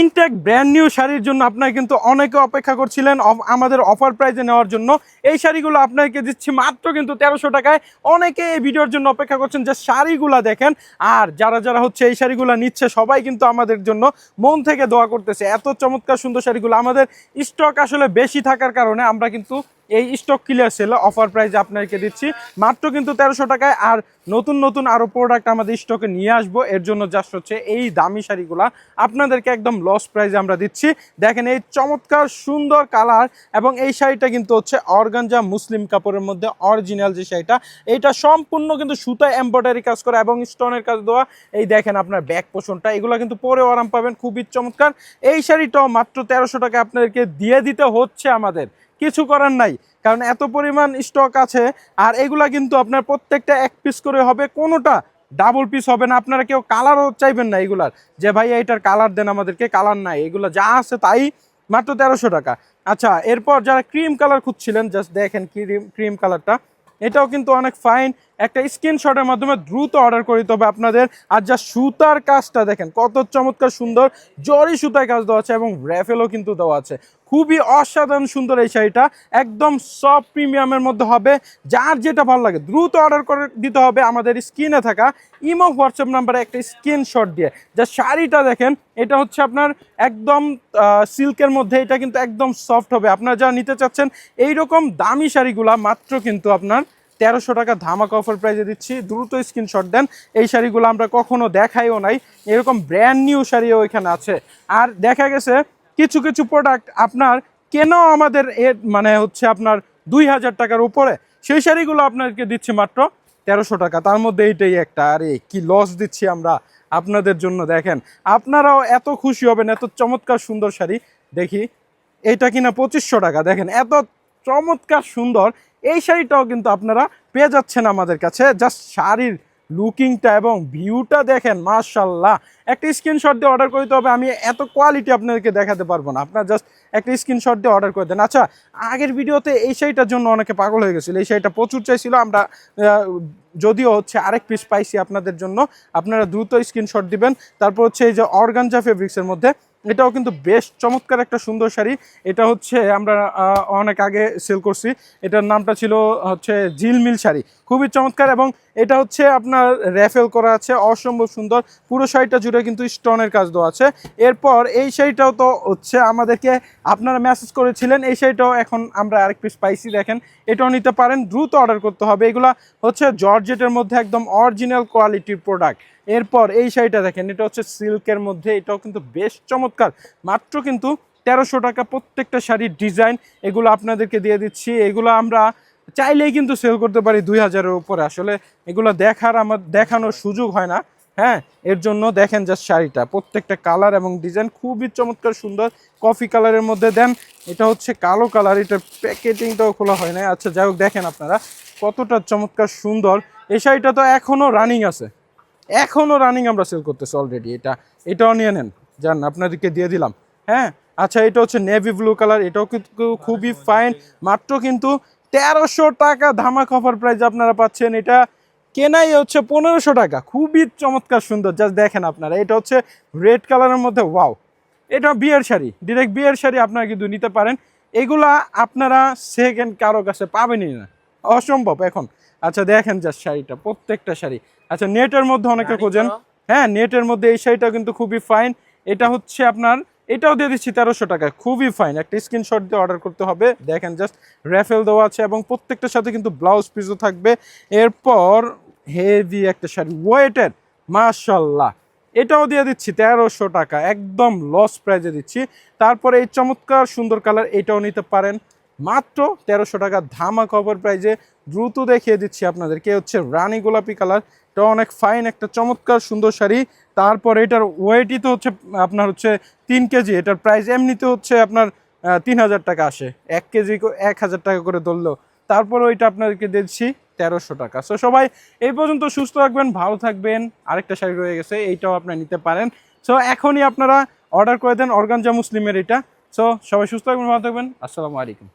Intact brand new শাড়ির জন্য আপনারা কিন্তু অনেকে অপেক্ষা করছিলেন আমাদের অফার প্রাইজে নেওয়ার জন্য। এই শাড়িগুলো আপনাকে দিচ্ছি মাত্র কিন্তু 1300 টাকায়। অনেকে এই ভিডিওর জন্য অপেক্ষা করছেন যে শাড়িগুলো দেখেন, আর যারা যারা হচ্ছে এই শাড়িগুলো নিচ্ছে সবাই কিন্তু আমাদের জন্য মন থেকে দোয়া করতেছে। এত চমৎকার সুন্দর শাড়িগুলো আমাদের স্টক আসলে বেশি থাকার কারণে আমরা কিন্তু এই স্টক ক্লিয়ার সেল অফার প্রাইজে আপনাকে দিচ্ছি মাত্র কিন্তু 1300 টাকায়। আর নতুন নতুন আরও প্রোডাক্ট আমাদের স্টকে নিয়ে আসবো, এর জন্য জাস্ট হচ্ছে এই দামি শাড়িগুলা আপনাদেরকে একদম লস প্রাইজে আমরা দিচ্ছি। দেখেন এই চমৎকার সুন্দর কালার, এবং এই শাড়িটা কিন্তু হচ্ছে অর্গানজা মুসলিম কাপড়ের মধ্যে অরিজিনাল যে শাড়িটা, এইটা সম্পূর্ণ কিন্তু সুতায় এমব্রয়ডারি কাজ করা এবং স্টোনের কাজ দেওয়া। এই দেখেন আপনার ব্যাক পোষণটা, এগুলো কিন্তু পরেও আরাম পাবেন, খুবই চমৎকার। এই শাড়িটাও মাত্র 1300 টাকা আপনাদেরকে দিয়ে দিতে হচ্ছে, আমাদের কিছু করার নাই, কারণ এত পরিমাণ স্টক আছে। আর এগুলা কিন্তু আপনার প্রত্যেকটা এক পিস করে হবে, কোনোটা ডাবল পিস হবে না। আপনারা কেউ কালারও চাইবেন না এগুলার, যে ভাই এইটার কালার দেন আমাদেরকে, কালার নাই, এগুলো যা আছে তাই মাত্র 1300 টাকা। আচ্ছা, এরপর যারা ক্রিম কালার খুঁজছিলেন, জাস্ট দেখেন ক্রিম কালারটা, এটাও কিন্তু অনেক ফাইন। একটা স্ক্রিনশটের মাধ্যমে দ্রুত অর্ডার করে দিতে হবে আপনাদের। আর যা সুতার কাজটা দেখেন কত চমৎকার সুন্দর, জরি সুতায় কাজ দেওয়া আছে এবং র্যাফেলও কিন্তু দেওয়া আছে। খুবই অসাধারণ সুন্দর এই শাড়িটা, একদম সফট প্রিমিয়ামের মধ্যে হবে। যার যেটা ভালো লাগে দ্রুত অর্ডার করে দিতে হবে আমাদের স্ক্রিনে থাকা ইমো হোয়াটসঅ্যাপ নাম্বারে একটা স্ক্রিনশট দিয়ে। যা শাড়িটা দেখেন, এটা হচ্ছে আপনার একদম সিল্কের মধ্যে, এটা কিন্তু একদম সফট হবে। আপনারা যা নিতে চাচ্ছেন এইরকম দামি শাড়িগুলা মাত্র কিন্তু আপনার 1300 টাকা ধামাকা অফার প্রাইজে দিচ্ছি। দ্রুত স্ক্রিনশট দেন, এই শাড়িগুলো আমরা কখনো দেখাইও নাই, এরকম ব্র্যান্ড নিউ শাড়িও এখানে আছে। আর দেখা গেছে কিছু কিছু প্রোডাক্ট আপনার কেন আমাদের মানে হচ্ছে আপনার 2000 টাকার উপরে, সেই শাড়িগুলো আপনাদেরকে দিচ্ছি মাত্র 1300 টাকা। তার মধ্যে এইটাই একটা, আরে কি লস দিচ্ছি আমরা আপনাদের জন্য। দেখেন আপনারাও এত খুশি হবেন, এত চমৎকার সুন্দর শাড়ি। দেখি এইটা কিনা 2500 টাকা। দেখেন এত চমৎকার সুন্দর এই শাড়িটাও কিন্তু আপনারা পেয়ে যাচ্ছেন আমাদের কাছে। জাস্ট শাড়ির লুকিংটা এবং ভিউটা দেখেন, মাশাল্লাহ। একটা স্ক্রিনশট দিয়ে অর্ডার করতে হবে, আমি এত কোয়ালিটি আপনাদেরকে দেখাতে পারবো না, আপনার জাস্ট একটা স্ক্রিনশট দিয়ে অর্ডার করে দেন। আচ্ছা, আগের ভিডিওতে এই শাড়িটার জন্য অনেকে পাগল হয়ে গেছিলো, এই শাড়িটা প্রচুর চাইছিল, আমরা যদিও হচ্ছে আরেক পিস পাইছি আপনাদের জন্য। আপনারা দ্রুত স্ক্রিনশট দিবেন। তারপর হচ্ছে এই যে অর্গানজা ফেব্রিক্সের মধ্যে, এটাও কিন্তু বেশ চমৎকার একটা সুন্দর শাড়ি। এটা হচ্ছে আমরা অনেক আগে সেল করছি, এটার নামটা ছিল হচ্ছে ঝিলমিল শাড়ি, খুবই চমৎকার। এবং এটা হচ্ছে আপনার র্যাফেল করা আছে, অসম্ভব সুন্দর। পুরো শাড়িটা জুড়ে কিন্তু স্টোনের কাজ দেওয়া আছে। এরপর এই শাড়িটাও তো হচ্ছে আমাদেরকে আপনারা মেসেজ করেছিলেন, এই শাড়িটাও এখন আমরা আরেক পিস পাইছি, দেখেন এটাও নিতে পারেন, দ্রুত অর্ডার করতে হবে। এগুলা হচ্ছে জর্জেটের মধ্যে একদম অরিজিনাল কোয়ালিটির প্রোডাক্ট। এরপর এই শাড়িটা দেখেন, এটা হচ্ছে সিল্কের মধ্যে, এটাও কিন্তু বেশ চমৎকার, মাত্র কিন্তু 1300 টাকা। প্রত্যেকটা শাড়ির ডিজাইন এগুলো আপনাদেরকে দিয়ে দিচ্ছি। এগুলো আমরা চাইলেই কিন্তু সেল করতে পারি 2000-এর উপরে, আসলে এগুলো দেখানোর সুযোগ হয় না। হ্যাঁ, এর জন্য দেখেন জাস্ট শাড়িটা, প্রত্যেকটা কালার এবং ডিজাইন খুবই চমৎকার সুন্দর। কফি কালারের মধ্যে দেন, এটা হচ্ছে কালো কালার, এটার প্যাকেটিংটাও খোলা হয় না। আচ্ছা যাই হোক, দেখেন আপনারা কতটা চমৎকার সুন্দর। এই শাড়িটা তো এখনও রানিং আছে, এখনও রানিং আমরা সেল করতেছি অলরেডি। এটাও নিয়ে নেন, যান আপনাদেরকে দিয়ে দিলাম। হ্যাঁ, আচ্ছা, এটা হচ্ছে নেভি ব্লু কালার, এটাও কিন্তু খুবই ফাইন, মাত্র কিন্তু 1300 টাকা ধামাকা অফার প্রাইস আপনারা পাচ্ছেন। এটা কেনাই হচ্ছে 1500 টাকা, খুবই চমৎকার সুন্দর। জাস্ট দেখেন আপনারা, এটা হচ্ছে রেড কালারের মধ্যে, ওয়াও। এটা বিয়ের শাড়ি, ডিরেক্ট বিয়ের শাড়ি আপনারা কিন্তু নিতে পারেন। এগুলা আপনারা সেকেন্ড কারো কাছে পাবেনই না, অসম্ভব এখন। আচ্ছা দেখেন জাস্ট শাড়িটা, প্রত্যেকটা শাড়ি। আচ্ছা, নেটের মধ্যে অনেকে খোঁজেন, হ্যাঁ নেটের মধ্যে এই শাড়িটা কিন্তু খুবই ফাইন। এটা হচ্ছে আপনার, এটাও দিয়ে দিচ্ছি 1300 টাকায়, খুবই ফাইন। একটা স্ক্রিনশট দিয়ে অর্ডার করতে হবে। দেখেন জাস্ট র্যাফেল দেওয়া আছে এবং প্রত্যেকটার সাথে কিন্তু ব্লাউজ পিসও থাকবে। এরপর হেভি একটা শাড়ি, ওয়েটের, মাশাল্লাহ, এটাও দিয়ে দিচ্ছি 1300 টাকা, একদম লস প্রাইজে দিচ্ছি। তারপরে এই চমৎকার সুন্দর কালার, এটাও নিতে পারেন মাত্র 1300 টাকা ধামাকা অফার প্রাইজে। দ্রুত দেখিয়ে দিচ্ছি আপনাদেরকে, হচ্ছে রানী গোলাপি কালার, এটা অনেক ফাইন একটা চমৎকার সুন্দর শাড়ি। তারপর এটার ওয়েটই তো হচ্ছে আপনার হচ্ছে 3 কেজি, এটার প্রাইস এমনিতে হচ্ছে আপনার 3000 টাকা আসে, 1 কেজি 1000 টাকা করে ধরলেও। তারপর ওইটা আপনাদেরকে দিচ্ছি 1300 টাকা। সো সবাই এই পর্যন্ত সুস্থ থাকবেন, ভালো থাকবেন। আরেকটা শাড়ি রয়ে গেছে, এইটাও আপনারা নিতে পারেন। সো এখনই আপনারা অর্ডার করে দেন অর্গানজা মুসলিমের এটা। সো সবাই সুস্থ থাকবেন, ভালো থাকবেন, আসসালামু আলাইকুম।